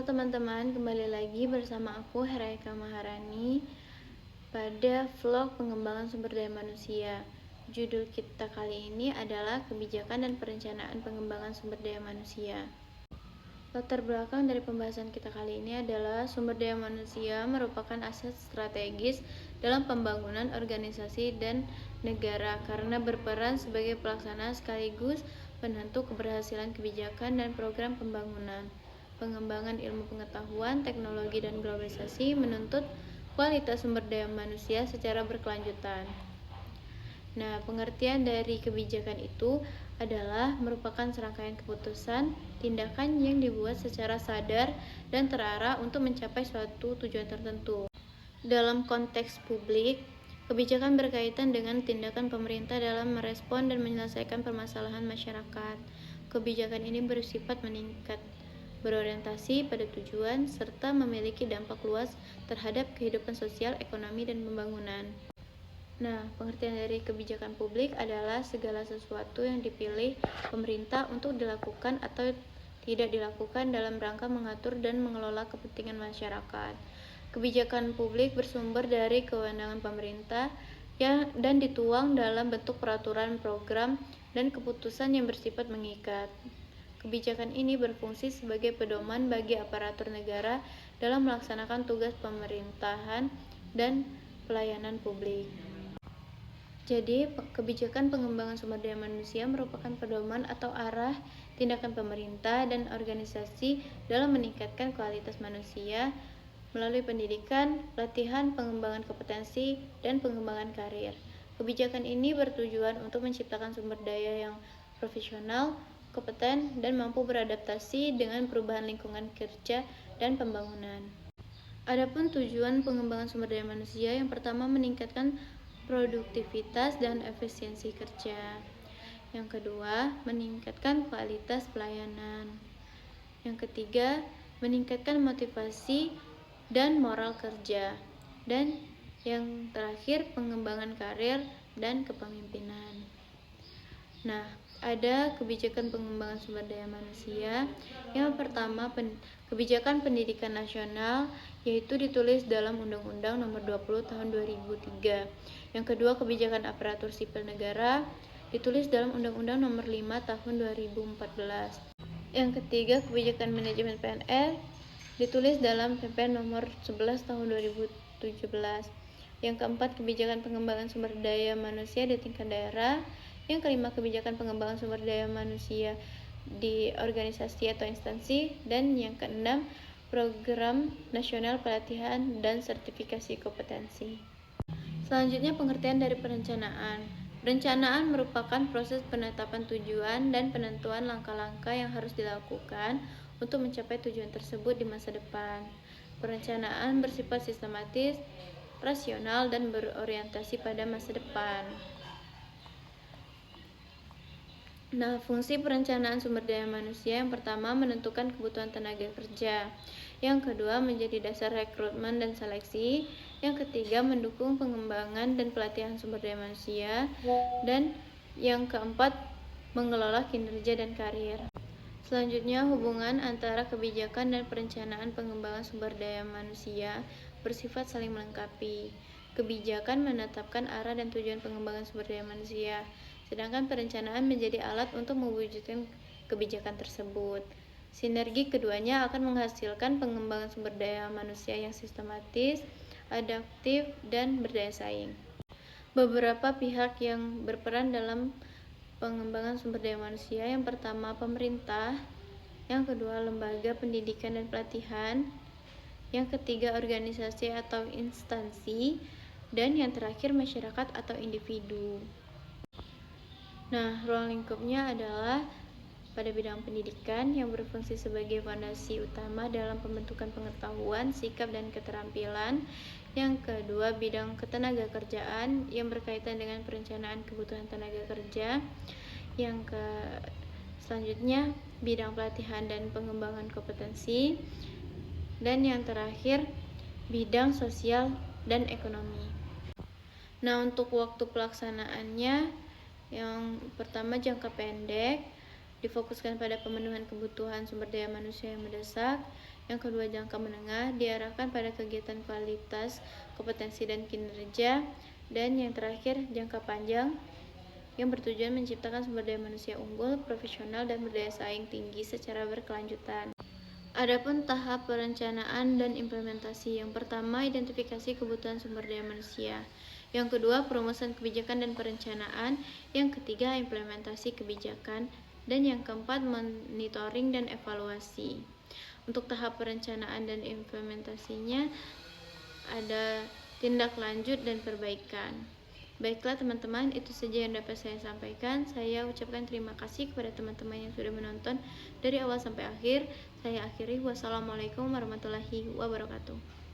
teman-teman, kembali lagi bersama aku Heraika Maharani pada vlog pengembangan sumber daya manusia. Judul kita kali ini adalah kebijakan dan perencanaan pengembangan sumber daya manusia. Latar belakang dari pembahasan kita kali ini adalah sumber daya manusia merupakan aset strategis dalam pembangunan organisasi dan negara karena berperan sebagai pelaksana sekaligus penentu keberhasilan kebijakan dan program pembangunan. Pengembangan ilmu pengetahuan, teknologi, dan globalisasi menuntut kualitas sumber daya manusia secara berkelanjutan. Nah, pengertian dari kebijakan itu adalah merupakan serangkaian keputusan, tindakan yang dibuat secara sadar dan terarah untuk mencapai suatu tujuan tertentu. Dalam konteks publik, kebijakan berkaitan dengan tindakan pemerintah dalam merespon dan menyelesaikan permasalahan masyarakat. Kebijakan ini bersifat meningkat, berorientasi pada tujuan, serta memiliki dampak luas terhadap kehidupan sosial, ekonomi, dan pembangunan. Nah, pengertian dari kebijakan publik adalah segala sesuatu yang dipilih pemerintah untuk dilakukan atau tidak dilakukan dalam rangka mengatur dan mengelola kepentingan masyarakat. Kebijakan publik bersumber dari kewenangan pemerintah dan dituang dalam bentuk peraturan, program, dan keputusan yang bersifat mengikat. Kebijakan ini berfungsi sebagai pedoman bagi aparatur negara dalam melaksanakan tugas pemerintahan dan pelayanan publik. Jadi, kebijakan pengembangan sumber daya manusia merupakan pedoman atau arah tindakan pemerintah dan organisasi dalam meningkatkan kualitas manusia melalui pendidikan, pelatihan, pengembangan kompetensi, dan pengembangan karir. Kebijakan ini bertujuan untuk menciptakan sumber daya yang profesional, kompeten, dan mampu beradaptasi dengan perubahan lingkungan kerja dan pembangunan. Adapun tujuan pengembangan sumber daya manusia yang pertama meningkatkan produktivitas dan efisiensi kerja. Yang kedua, meningkatkan kualitas pelayanan. Yang ketiga, meningkatkan motivasi dan moral kerja. Dan yang terakhir, pengembangan karir dan kepemimpinan. Nah, ada kebijakan pengembangan sumber daya manusia. Yang pertama, kebijakan pendidikan nasional, yaitu ditulis dalam Undang-Undang Nomor 20 Tahun 2003. Yang kedua, kebijakan aparatur sipil negara, ditulis dalam Undang-Undang Nomor 5 Tahun 2014. Yang ketiga, kebijakan manajemen PNS, ditulis dalam PP Nomor 11 Tahun 2017. Yang keempat, kebijakan pengembangan sumber daya manusia di tingkat daerah. Yang kelima, kebijakan pengembangan sumber daya manusia di organisasi atau instansi. Dan yang keenam, program nasional pelatihan dan sertifikasi kompetensi. Selanjutnya, pengertian dari perencanaan. Perencanaan merupakan proses penetapan tujuan dan penentuan langkah-langkah yang harus dilakukan untuk mencapai tujuan tersebut di masa depan. Perencanaan bersifat sistematis, rasional, dan berorientasi pada masa depan. Nah, fungsi perencanaan sumber daya manusia yang pertama menentukan kebutuhan tenaga kerja. Yang kedua, menjadi dasar rekrutmen dan seleksi. Yang ketiga, mendukung pengembangan dan pelatihan sumber daya manusia. Dan yang keempat, mengelola kinerja dan karir. Selanjutnya, hubungan antara kebijakan dan perencanaan pengembangan sumber daya manusia bersifat saling melengkapi. Kebijakan menetapkan arah dan tujuan pengembangan sumber daya manusia, sedangkan perencanaan menjadi alat untuk mewujudkan kebijakan tersebut. Sinergi keduanya akan menghasilkan pengembangan sumber daya manusia yang sistematis, adaptif, dan berdaya saing. Beberapa pihak yang berperan dalam pengembangan sumber daya manusia, yang pertama pemerintah, yang kedua lembaga pendidikan dan pelatihan, yang ketiga organisasi atau instansi, dan yang terakhir masyarakat atau individu. Nah, ruang lingkupnya adalah pada bidang pendidikan yang berfungsi sebagai fondasi utama dalam pembentukan pengetahuan, sikap, dan keterampilan. Yang kedua, bidang ketenagakerjaan yang berkaitan dengan perencanaan kebutuhan tenaga kerja. Selanjutnya, bidang pelatihan dan pengembangan kompetensi. Dan yang terakhir, bidang sosial dan ekonomi. Nah, untuk waktu pelaksanaannya, yang pertama jangka pendek, difokuskan pada pemenuhan kebutuhan sumber daya manusia yang mendesak. Yang kedua, jangka menengah diarahkan pada kegiatan kualitas, kompetensi, dan kinerja. Dan yang terakhir, jangka panjang yang bertujuan menciptakan sumber daya manusia unggul, profesional, dan berdaya saing tinggi secara berkelanjutan. Adapun tahap perencanaan dan implementasi. Yang pertama, identifikasi kebutuhan sumber daya manusia. Yang kedua, perumusan kebijakan dan perencanaan. Yang ketiga, implementasi kebijakan. Dan yang keempat, monitoring dan evaluasi. Untuk tahap perencanaan dan implementasinya ada tindak lanjut dan perbaikan. Baiklah teman-teman, itu saja yang dapat saya sampaikan. Saya ucapkan terima kasih kepada teman-teman yang sudah menonton dari awal sampai akhir. Saya akhiri. Wassalamualaikum warahmatullahi wabarakatuh.